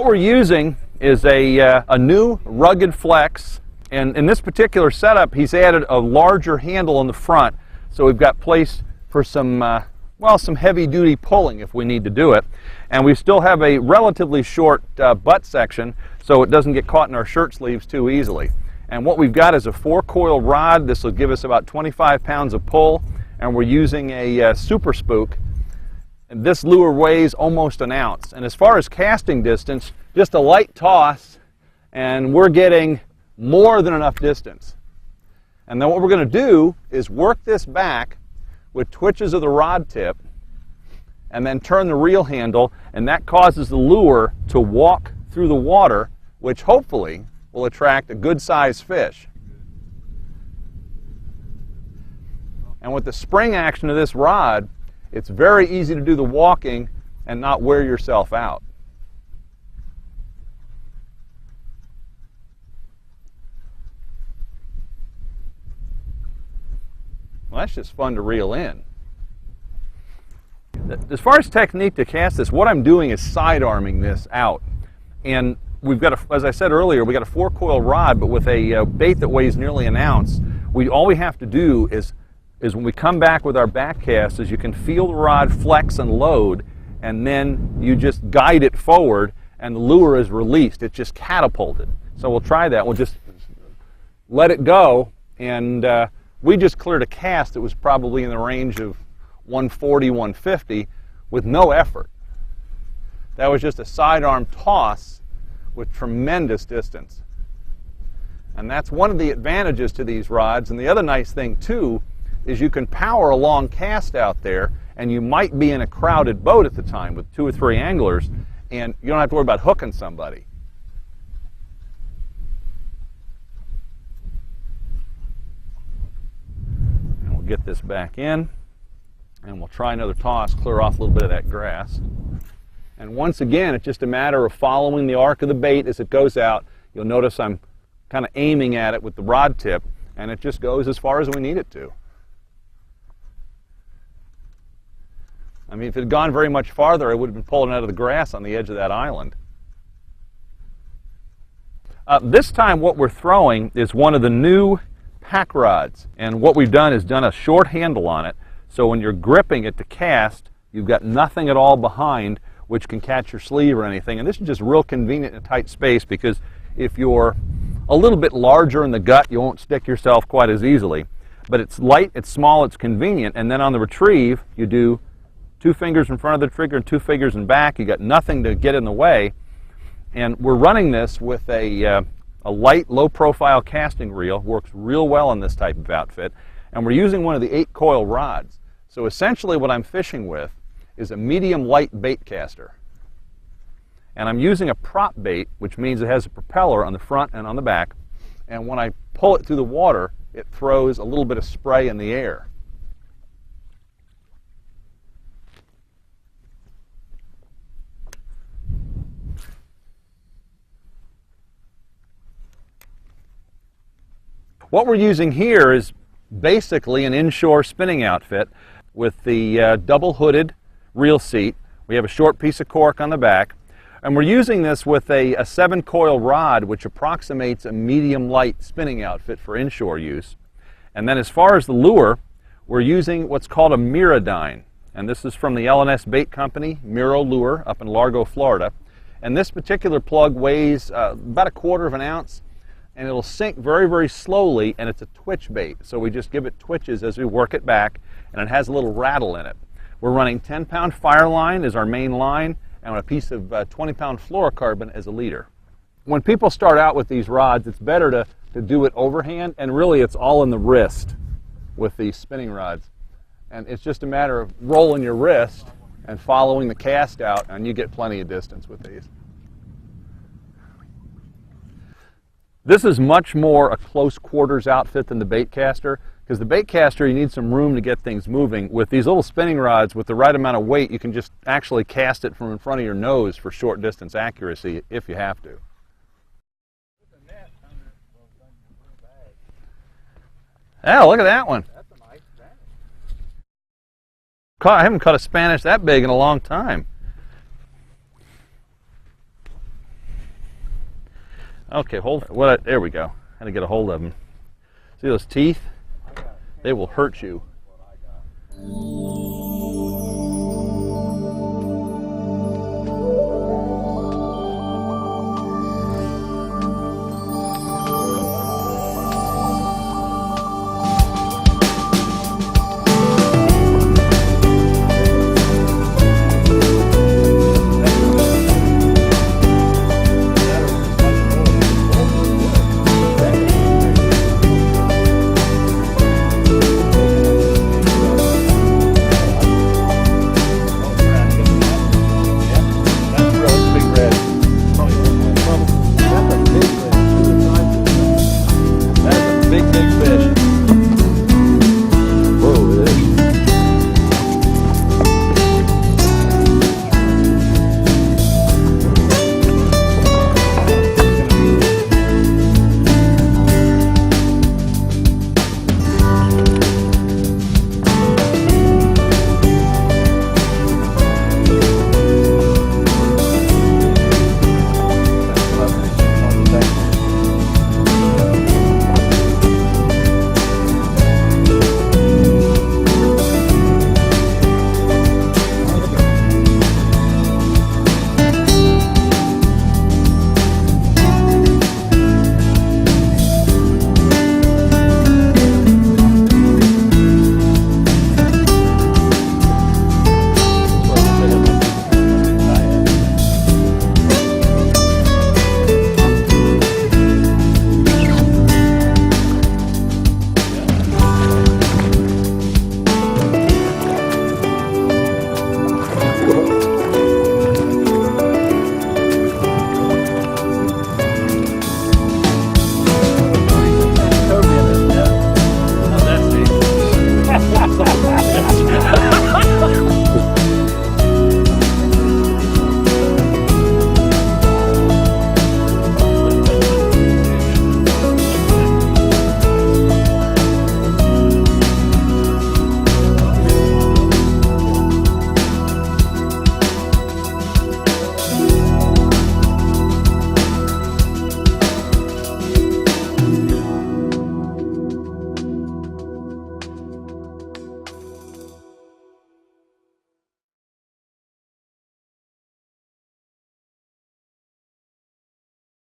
What we're using is a new rugged flex, and in this particular setup he's added a larger handle on the front, so we've got place for some some heavy-duty pulling if we need to do it. And we still have a relatively short butt section so it doesn't get caught in our shirt sleeves too easily. And what we've got is a 4-coil rod. This will give us about 25 pounds of pull, and we're using a super spook. And this lure weighs almost an ounce. And as far as casting distance, just a light toss and we're getting more than enough distance. And then what we're going to do is work this back with twitches of the rod tip and then turn the reel handle, and that causes the lure to walk through the water, which hopefully will attract a good sized fish. And with the spring action of this rod, it's very easy to do the walking and not wear yourself out. Well, that's just fun to reel in. As far as technique to cast this, what I'm doing is side arming this out. And we've got, as I said earlier, we got a 4-coil rod, but with a bait that weighs nearly an ounce. All we have to do is when we come back with our back cast, is you can feel the rod flex and load, and then you just guide it forward and the lure is released. It's just catapulted. So we'll try that. We'll just let it go, and we just cleared a cast that was probably in the range of 140, 150 with no effort. That was just a sidearm toss with tremendous distance. And that's one of the advantages to these rods. And the other nice thing too is you can power a long cast out there, and you might be in a crowded boat at the time with 2 or 3 anglers, and you don't have to worry about hooking somebody. And we'll get this back in, and we'll try another toss, clear off a little bit of that grass. And once again, it's just a matter of following the arc of the bait as it goes out. You'll notice I'm kind of aiming at it with the rod tip, and it just goes as far as we need it to. I mean, if it had gone very much farther, I would have been pulling out of the grass on the edge of that island. This time what we're throwing is one of the new pack rods, and what we've done is done a short handle on it, so when you're gripping it to cast, you've got nothing at all behind which can catch your sleeve or anything. And this is just real convenient in a tight space, because if you're a little bit larger in the gut, you won't stick yourself quite as easily. But it's light, it's small, it's convenient, and then on the retrieve, you do 2 fingers in front of the trigger and 2 fingers in back. You got nothing to get in the way. And we're running this with a light, low-profile casting reel. Works real well in this type of outfit. And we're using one of the 8-coil rods. So essentially what I'm fishing with is a medium light bait caster. And I'm using a prop bait, which means it has a propeller on the front and on the back. And when I pull it through the water, it throws a little bit of spray in the air. What we're using here is basically an inshore spinning outfit with the double hooded reel seat. We have a short piece of cork on the back, and we're using this with a 7-coil rod which approximates a medium light spinning outfit for inshore use. And then as far as the lure, we're using what's called a Miradyne, and this is from the L&S Bait Company, Miro Lure, up in Largo, Florida. And this particular plug weighs about 1/4 of an ounce, and it'll sink very, very slowly, and it's a twitch bait. So we just give it twitches as we work it back, and it has a little rattle in it. We're running 10-pound fire line as our main line, and a piece of 20-pound fluorocarbon as a leader. When people start out with these rods, it's better to do it overhand, and really it's all in the wrist with these spinning rods. And it's just a matter of rolling your wrist and following the cast out, and you get plenty of distance with these. This is much more a close quarters outfit than the bait caster, because the bait caster you need some room to get things moving. With these little spinning rods, with the right amount of weight, you can just actually cast it from in front of your nose for short distance accuracy if you have to. Oh, look at that one. That's a nice Spanish. I haven't caught a Spanish that big in a long time. Okay, there we go. Had to get a hold of them. See those teeth? They will hurt you.